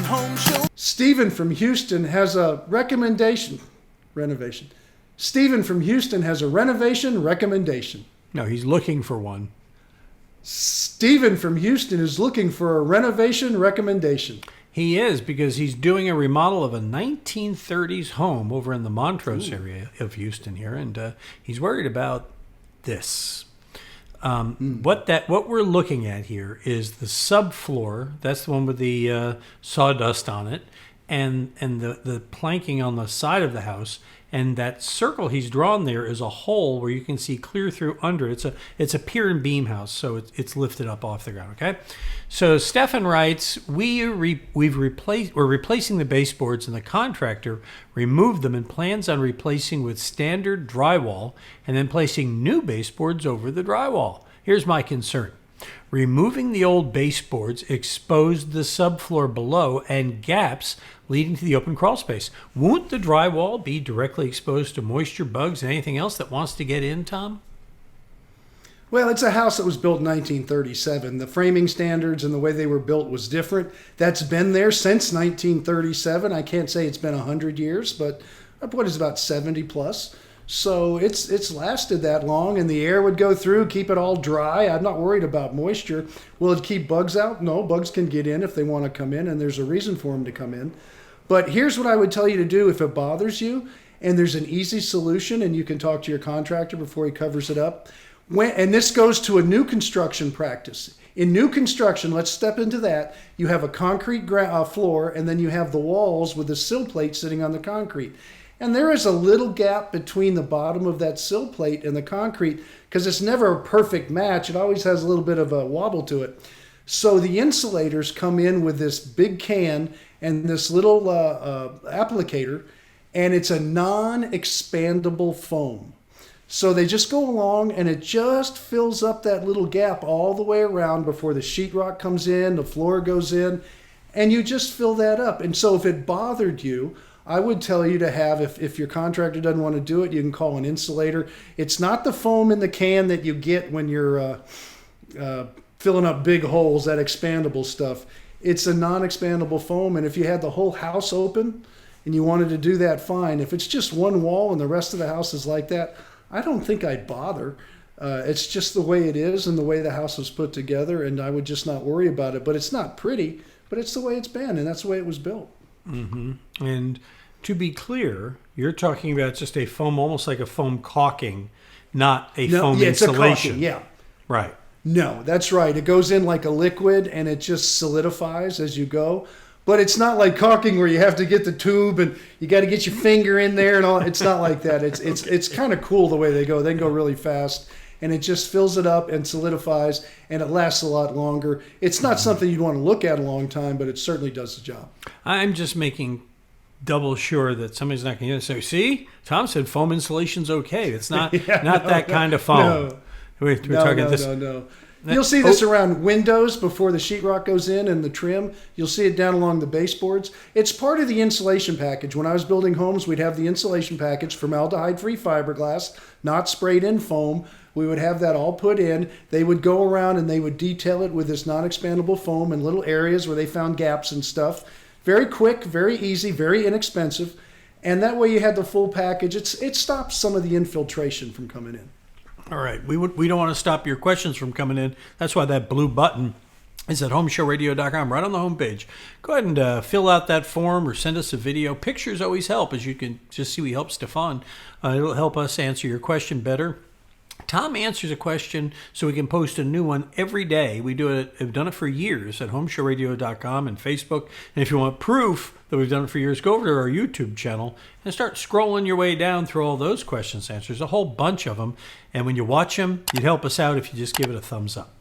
Home Show. Stephen from Houston has a renovation. Stephen from Houston has a renovation recommendation. No, he's looking for one. Stephen from Houston is looking for a renovation recommendation. He is, because he's doing a remodel of a 1930s home over in the Montrose area of Houston here, and he's worried about this. What we're looking at here is the subfloor. That's the one with the sawdust on it, and the planking on the side of the house. And that circle he's drawn there is a hole where you can see clear through under. It's a pier and beam house, so it's lifted up off the ground. Okay, so Stefan writes, we're replacing the baseboards, and the contractor removed them and plans on replacing with standard drywall and then placing new baseboards over the drywall. Here's my concern. Removing the old baseboards exposed the subfloor below and gaps leading to the open crawl space. Won't the drywall be directly exposed to moisture, bugs, and anything else that wants to get in, Tom? Well, it's a house that was built in 1937. The framing standards and the way they were built was different. That's been there since 1937. I can't say it's been 100 years, but what is about 70 plus. So it's lasted that long, and the air would go through, keep it all dry. I'm not worried about moisture. Will it keep bugs out? No, bugs can get in if they want to come in, and there's a reason for them to come in. But here's what I would tell you to do if it bothers you, and there's an easy solution, and you can talk to your contractor before he covers it up. And this goes to a new construction practice. In new construction, let's step into that. You have a concrete floor, and then you have the walls with the sill plate sitting on the concrete. And there is a little gap between the bottom of that sill plate and the concrete because it's never a perfect match. It always has a little bit of a wobble to it. So the insulators come in with this big can and this little applicator, and it's a non-expandable foam. So they just go along and it just fills up that little gap all the way around before the sheetrock comes in, the floor goes in, and you just fill that up. And so if it bothered you, I would tell you to have, if your contractor doesn't want to do it, you can call an insulator. It's not the foam in the can that you get when you're filling up big holes, that expandable stuff. It's a non-expandable foam, and if you had the whole house open and you wanted to do that, fine. If it's just one wall and the rest of the house is like that, I don't think I'd bother. It's just the way it is and the way the house was put together, and I would just not worry about it. But it's not pretty, but it's the way it's been, and that's the way it was built. Mm-hmm. And to be clear, you're talking about just a foam, almost like a foam caulking, not a foam insulation. It's a caulking, yeah. Right. No, that's right. It goes in like a liquid and it just solidifies as you go. But it's not like caulking where you have to get the tube and you got to get your finger in there and all. It's not like that. It's kind of cool the way they go. They can go really fast. And it just fills it up and solidifies, and it lasts a lot longer. It's not something you'd want to look at a long time, but it certainly does the job. I'm just making double sure that somebody's not going to say, see, Tom said foam insulation's okay. It's not that kind of foam. No. We're talking this. No. You'll see this around windows before the sheetrock goes in and the trim. You'll see it down along the baseboards. It's part of the insulation package. When I was building homes, we'd have the insulation package, formaldehyde-free fiberglass, not sprayed in foam. We would have that all put in. They would go around and they would detail it with this non-expandable foam in little areas where they found gaps and stuff. Very quick, very easy, very inexpensive. And that way you had the full package. It stops some of the infiltration from coming in. All right. We don't want to stop your questions from coming in. That's why that blue button is at HomeShowRadio.com, right on the homepage. Go ahead and fill out that form or send us a video. Pictures always help, as you can just see we help Stefan. It'll help us answer your question better. Tom answers a question so we can post a new one every day. We do it. We've done it for years at HomeShowRadio.com and Facebook. And if you want proof that we've done it for years, go over to our YouTube channel and start scrolling your way down through all those questions and answers. A whole bunch of them. And when you watch them, you'd help us out if you just give it a thumbs up.